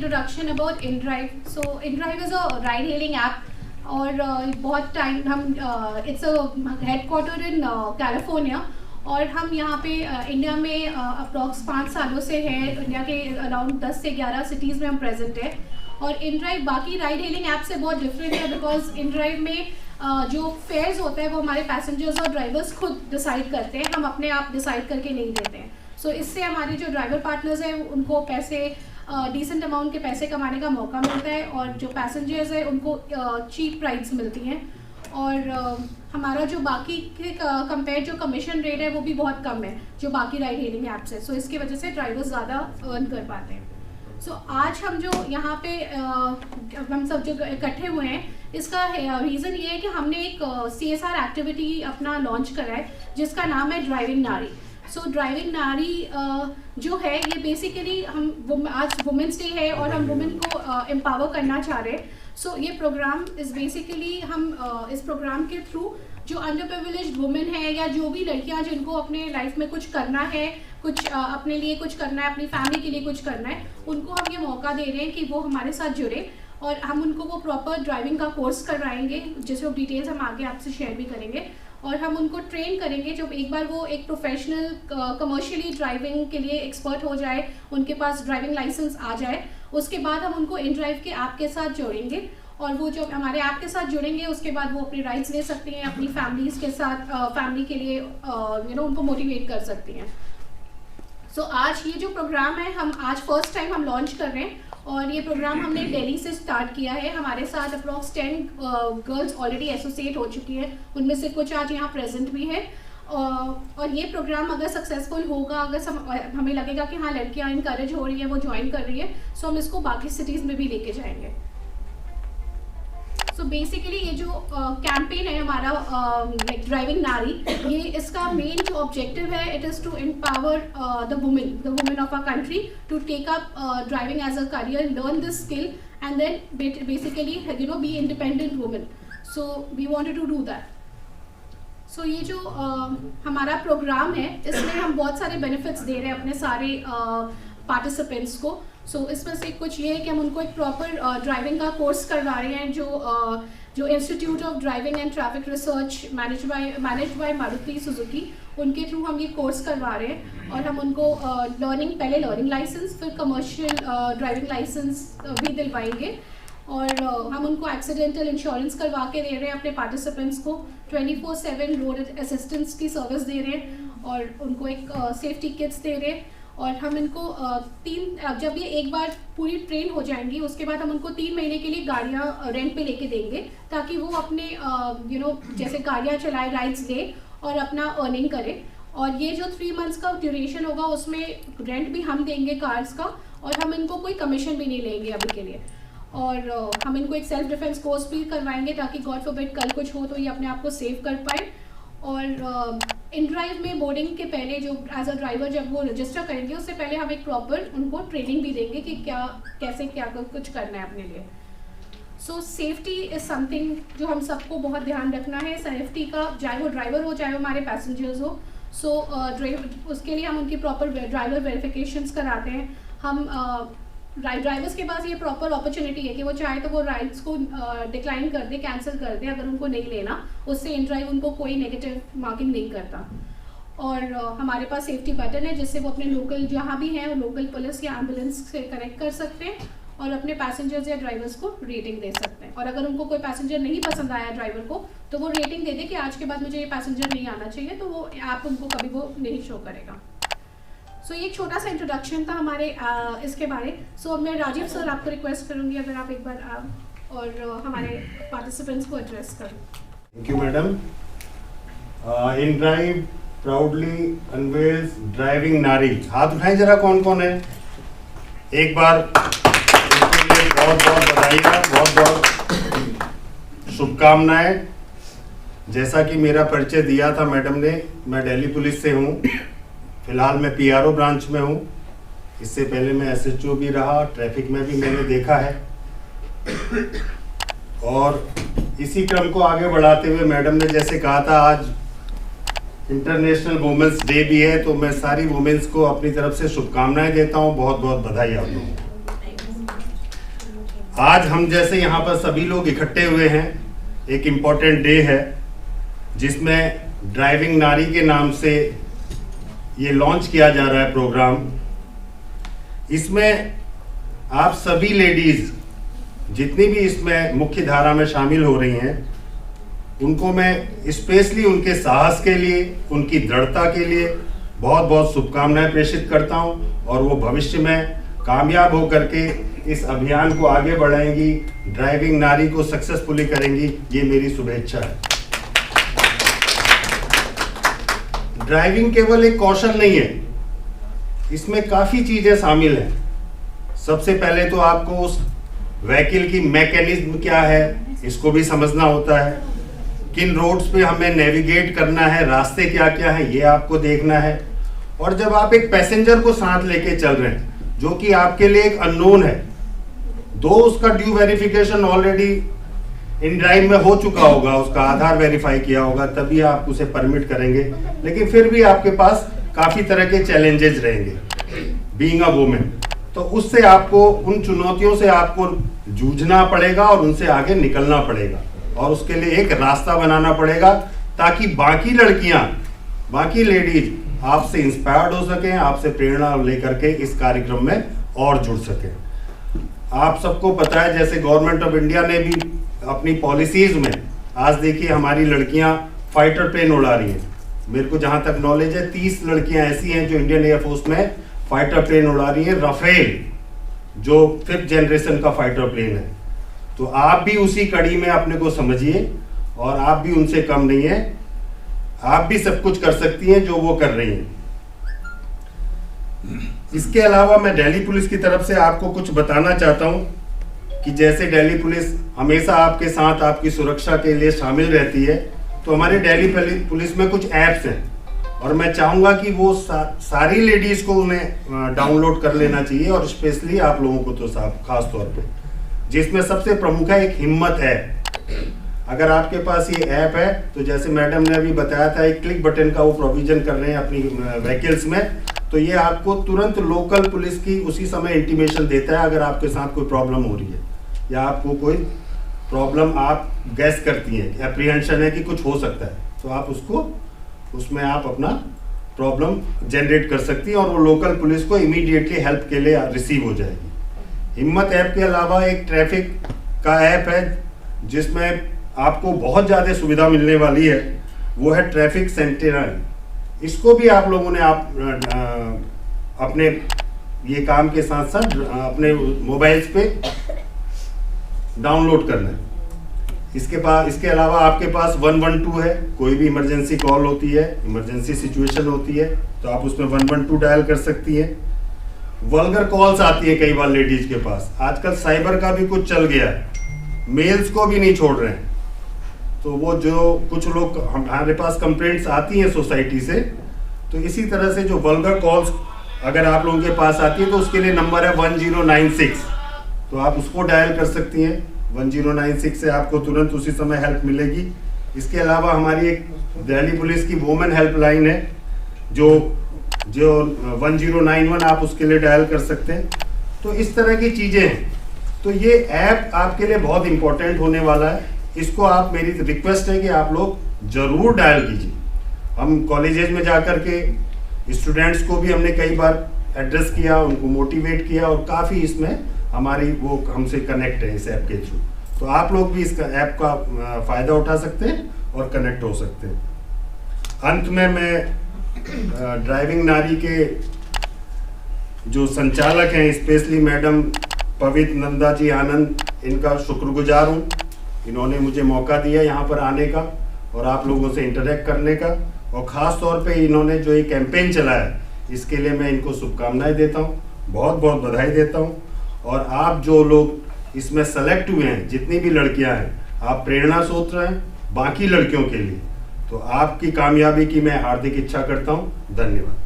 introduction about InDrive. So InDrive is a ride-hailing app और बहुत time हम its headquarter in California और हम यहाँ पे इंडिया में अप्रॉक्स 5 सालों से है. इंडिया के अराउंड 10 से 11 सिटीज़ में हम प्रेजेंट है. और InDrive बाकी राइड हेलिंग ऐप से बहुत डिफरेंट है बिकॉज InDrive में जो फेयर्स होता है वो हमारे पैसेंजर्स और ड्राइवर्स खुद डिसाइड करते हैं, हम अपने आप डिसाइड करके नहीं देते हैं. सो इससे हमारे जो ड्राइवर पार्टनर्स हैं उनको पैसे डिसेंट अमाउंट के पैसे कमाने का मौका मिलता है और जो पैसेंजर्स हैं उनको चीप प्राइस मिलती हैं. और हमारा जो बाकी के कंपेयर जो कमीशन रेट है वो भी बहुत कम है जो बाकी राइड हेलिंग ऐप्स है. सो इसकी वजह से ड्राइवर्स ज़्यादा अर्न कर पाते हैं. सो आज हम जो यहाँ पे हम सब जो इकट्ठे हुए हैं इसका रीज़न ये है कि हमने एक CSR एक्टिविटी अपना लॉन्च करा है जिसका नाम है ड्राइविंग नारी. सो ड्राइविंग नारी जो है ये बेसिकली हम आज वुमेंस डे है और हम वुमेन को एम्पावर करना चाह रहे हैं. सो ये प्रोग्राम इस बेसिकली हम इस प्रोग्राम के थ्रू जो अंडर प्रिविलेज्ड वुमेन है या जो भी लड़कियां जिनको अपने लाइफ में कुछ करना है, कुछ अपने लिए कुछ करना है, अपनी फैमिली के लिए कुछ करना है, उनको हम ये मौका दे रहे हैं कि वो हमारे साथ जुड़े और हम उनको वो प्रॉपर ड्राइविंग का कोर्स करवाएंगे जिसमें डिटेल्स हम आगे आपसे शेयर भी करेंगे. और हम उनको ट्रेन करेंगे जब एक बार वो एक प्रोफेशनल कमर्शियली ड्राइविंग के लिए एक्सपर्ट हो जाए, उनके पास ड्राइविंग लाइसेंस आ जाए, उसके बाद हम उनको InDrive के ऐप के साथ जोड़ेंगे. और वो जो हमारे ऐप के साथ जुड़ेंगे उसके बाद वो अपनी राइड्स ले सकती हैं, अपनी फैमिलीज़ के साथ फैमिली के लिए उनको मोटिवेट कर सकती हैं. सो आज ये जो प्रोग्राम है हम आज फर्स्ट टाइम हम लॉन्च कर रहे हैं और ये प्रोग्राम हमने दिल्ली से स्टार्ट किया है. हमारे साथ अप्रॉक्स 10 गर्ल्स ऑलरेडी एसोसिएट हो चुकी हैं, उनमें से कुछ आज यहाँ प्रेजेंट भी है. और ये प्रोग्राम अगर सक्सेसफुल होगा, अगर हमें लगेगा कि हाँ लड़कियाँ इनकरेज हो रही है, वो ज्वाइन कर रही है, सो हम इसको बाकी सिटीज़ में भी लेके जाएंगे. सो बेसिकली ये जो कैंपेन है हमारा ड्राइविंग नारी, ये इसका मेन जो ऑब्जेक्टिव है it is to empower the women of our country to take up driving as a career, learn this skill and then basically be independent women. So we wanted to do that. सो ये जो हमारा programme है इसमें हम बहुत सारे benefits दे रहे हैं अपने सारे पार्टिसिपेंट्स को. सो इसमें से कुछ ये है कि हम उनको एक प्रॉपर ड्राइविंग का कोर्स करवा रहे हैं जो institute of driving and traffic research manage by Maruti Suzuki, उनके थ्रू हम ये कोर्स करवा रहे हैं. और हम उनको पहले लर्निंग लाइसेंस फिर कमर्शियल ड्राइविंग लाइसेंस भी दिलवाएंगे. और हम उनको एक्सीडेंटल इंश्योरेंस करवा के दे रहे हैं अपने पार्टिसिपेंट्स को. 24/7 रोड असिस्टेंस की सर्विस दे रहे हैं और उनको एक सेफ्टी किट्स दे रहे हैं. और हम इनको जब ये एक बार पूरी ट्रेन हो जाएंगी उसके बाद हम उनको 3 महीने के लिए गाड़ियाँ रेंट पे लेके देंगे ताकि वो अपने जैसे गाड़ियाँ चलाए, राइड्स ले और अपना अर्निंग करे. और ये जो 3 मंथ्स का ड्यूरेशन होगा उसमें रेंट भी हम देंगे कार्स का और हम इनको कोई कमीशन भी नहीं लेंगे अभी के लिए. और हम इनको एक सेल्फ डिफेंस कोर्स भी करवाएंगे ताकि गॉड फॉरबिड कल कुछ हो तो ये अपने आप को सेव कर पाए. और InDrive में बोर्डिंग के पहले जो एज अ ड्राइवर जब वो रजिस्टर करेंगे उससे पहले हम एक प्रॉपर उनको ट्रेनिंग भी देंगे कि कैसे कुछ करना है अपने लिए. सो सेफ्टी इज़ समथिंग जो हम सबको बहुत ध्यान रखना है. सेफ्टी का चाहे वो ड्राइवर हो चाहे वो हमारे पैसेंजर्स हो. सो उसके लिए हम उनकी प्रॉपर ड्राइवर वेरिफिकेशंस कराते हैं. हम ड्राइवर्स के पास ये प्रॉपर अपॉर्चुनिटी है कि वो चाहे तो वो राइड्स को डिक्लाइन कर दे, कैंसिल कर दे अगर उनको नहीं लेना. उससे InDrive उनको कोई नेगेटिव मार्किंग नहीं करता. और हमारे पास सेफ्टी बटन है जिससे वो अपने लोकल जहाँ भी हैं लोकल पुलिस या एम्बुलेंस से कनेक्ट कर सकते हैं और अपने पैसेंजर्स या ड्राइवर्स को रेटिंग दे सकते हैं. और अगर उनको कोई पैसेंजर नहीं पसंद आया ड्राइवर को तो वो रेटिंग दे दे कि आज के बाद मुझे ये पैसेंजर नहीं आना चाहिए, तो वो ऐप उनको कभी वो नहीं शो करेगा. सो ये एक छोटा सा इंट्रोडक्शन था हमारे इसके बारे. सो मैं राजीव सर आपको रिक्वेस्ट करूँगी अगर आप एक बार और हमारे पार्टिसिपेंट्स को एड्रेस करें. Thank you madam. InDrive proudly unveils driving नारी. हाथ उठाएं जरा कौन कौन है. एक बार इसके लिए बहुत बहुत बधाई, बहुत बहुत शुभकामनाएं. जैसा कि मेरा परिचय दिया था मैडम ने, मैं दिल्ली पुलिस से हूँ. फिलहाल मैं PRO ब्रांच में हूँ. इससे पहले मैं SHO भी रहा, ट्रैफिक में भी मैंने देखा है. और इसी क्रम को आगे बढ़ाते हुए मैडम ने जैसे कहा था आज इंटरनेशनल वुमेंस डे भी है, तो मैं सारी वुमेन्स को अपनी तरफ से शुभकामनाएं देता हूँ. बहुत बहुत बधाई आप लोगों को. आज हम जैसे यहाँ पर सभी लोग इकट्ठे हुए हैं, एक इम्पॉर्टेंट डे है जिसमें ड्राइविंग नारी के नाम से ये लॉन्च किया जा रहा है प्रोग्राम। इसमें आप सभी लेडीज जितनी भी इसमें मुख्य धारा में शामिल हो रही हैं, उनको मैं स्पेशली उनके साहस के लिए, उनकी दृढ़ता के लिए बहुत बहुत शुभकामनाएं प्रेषित करता हूं और वो भविष्य में कामयाब होकर के इस अभियान को आगे बढ़ाएंगी, ड्राइविंग नारी को सक्सेसफुली करेंगी, ये मेरी शुभेच्छा है। ड्राइविंग केवल एक कौशल नहीं है, इसमें काफ़ी चीज़ें शामिल हैं। सबसे पहले तो आपको उस व्हीकल की मैकेनिज्म क्या है इसको भी समझना होता है, किन रोड्स पे हमें नेविगेट करना है, रास्ते क्या क्या है ये आपको देखना है। और जब आप एक पैसेंजर को साथ लेके चल रहे हैं जो कि आपके लिए एक अननोन है, दो उसका due verification already in drive में हो चुका होगा, उसका आधार वेरीफाई किया होगा, तभी आप उसे परमिट करेंगे, लेकिन फिर भी आपके पास काफ़ी तरह के चैलेंजेस रहेंगे बीइंग अ वुमेन। तो उससे आपको, उन चुनौतियों से आपको जूझना पड़ेगा और उनसे आगे निकलना पड़ेगा और उसके लिए एक रास्ता बनाना पड़ेगा ताकि बाकी लड़कियां, बाकी लेडीज आपसे इंस्पायर्ड हो सकें, आपसे प्रेरणा लेकर के इस कार्यक्रम में और जुड़ सकें। आप सबको पता है जैसे गवर्नमेंट ऑफ इंडिया ने भी अपनी पॉलिसीज में, आज देखिए हमारी लड़कियां फाइटर प्लेन उड़ा रही हैं। मेरे को जहां तक नॉलेज है 30 लड़कियां ऐसी हैं जो इंडियन एयरफोर्स में फाइटर प्लेन उड़ा रही हैं, राफेल जो 5th जनरेशन का फाइटर प्लेन है। तो आप भी उसी कड़ी में अपने को समझिए और आप भी उनसे कम नहीं है, आप भी सब कुछ कर सकती हैं जो वो कर रही हैं। इसके अलावा मैं दिल्ली पुलिस की तरफ से आपको कुछ बताना चाहता हूं कि जैसे दिल्ली पुलिस हमेशा आपके साथ आपकी सुरक्षा के लिए शामिल रहती है, तो हमारे दिल्ली पुलिस में कुछ ऐप्स हैं और मैं चाहूँगा कि वो सारी लेडीज़ को उन्हें डाउनलोड कर लेना चाहिए और स्पेशली आप लोगों को तो खास तौर पे, जिसमें सबसे प्रमुख है एक हिम्मत ऐप। अगर आपके पास ये ऐप है तो जैसे मैडम ने अभी बताया था, एक क्लिक बटन का वो प्रोविजन कर रहे हैं अपनी व्हीकल्स में, तो ये आपको तुरंत लोकल पुलिस की उसी समय इंटीमेशन देता है अगर आपके साथ कोई प्रॉब्लम हो रही है या आपको कोई प्रॉब्लम आप गैस करती हैं, एप्रीहेंशन है कि कुछ हो सकता है, तो आप उसमें आप अपना प्रॉब्लम जनरेट कर सकती हैं और वो लोकल पुलिस को इमीडिएटली हेल्प के लिए रिसीव हो जाएगी। हिम्मत ऐप के अलावा एक ट्रैफिक का ऐप है जिसमें आपको बहुत ज़्यादा सुविधा मिलने वाली है, वो है ट्रैफिक सेंटिनल। इसको भी आप लोगों ने अपने ये काम के साथ साथ अपने मोबाइल्स पे डाउनलोड करना है। इसके अलावा आपके पास 112 है, कोई भी इमरजेंसी कॉल होती है, इमरजेंसी सिचुएशन होती है तो आप उसमें 112 डायल कर सकती हैं। वल्गर कॉल्स आती है कई बार लेडीज के पास, आजकल साइबर का भी कुछ चल गया है, मेल्स को भी नहीं छोड़ रहे हैं, तो वो जो कुछ लोग हमारे पास कंप्लेंट्स आती हैं सोसाइटी से, तो इसी तरह से जो वल्गर कॉल्स अगर आप लोगों के पास आती है तो उसके लिए नंबर है 1096, तो आप उसको डायल कर सकती हैं। 1096 से आपको तुरंत उसी समय हेल्प मिलेगी। इसके अलावा हमारी एक दिल्ली पुलिस की वुमेन हेल्पलाइन है जो 1091 आप उसके लिए डायल कर सकते हैं। तो इस तरह की चीज़ें हैं, तो ये ऐप आपके लिए बहुत इंपॉर्टेंट होने वाला है। इसको आप, मेरी रिक्वेस्ट है कि आप लोग ज़रूर डायल कीजिए। हम कॉलेजेस में जा कर के स्टूडेंट्स को भी हमने कई बार एड्रेस किया, उनको मोटिवेट किया और काफ़ी इसमें हमारी वो हमसे कनेक्ट है इस ऐप के थ्रू। तो आप लोग भी इस ऐप का फ़ायदा उठा सकते हैं और कनेक्ट हो सकते हैं। अंत में मैं ड्राइविंग नारी के जो संचालक हैं, स्पेशली मैडम पवित्र नंदा जी आनंद, इनका शुक्रगुजार हूँ। इन्होंने मुझे मौका दिया यहाँ पर आने का और आप लोगों से इंटरेक्ट करने का, और ख़ास तौर पे इन्होंने जो ये कैंपेन चलाया इसके लिए मैं इनको शुभकामनाएं देता हूँ, बहुत बहुत बधाई देता हूँ। और आप जो लोग इसमें सेलेक्ट हुए हैं, जितनी भी लड़कियां हैं, आप प्रेरणा स्रोत हैं बाकी लड़कियों के लिए। तो आपकी कामयाबी की मैं हार्दिक इच्छा करता हूं। धन्यवाद।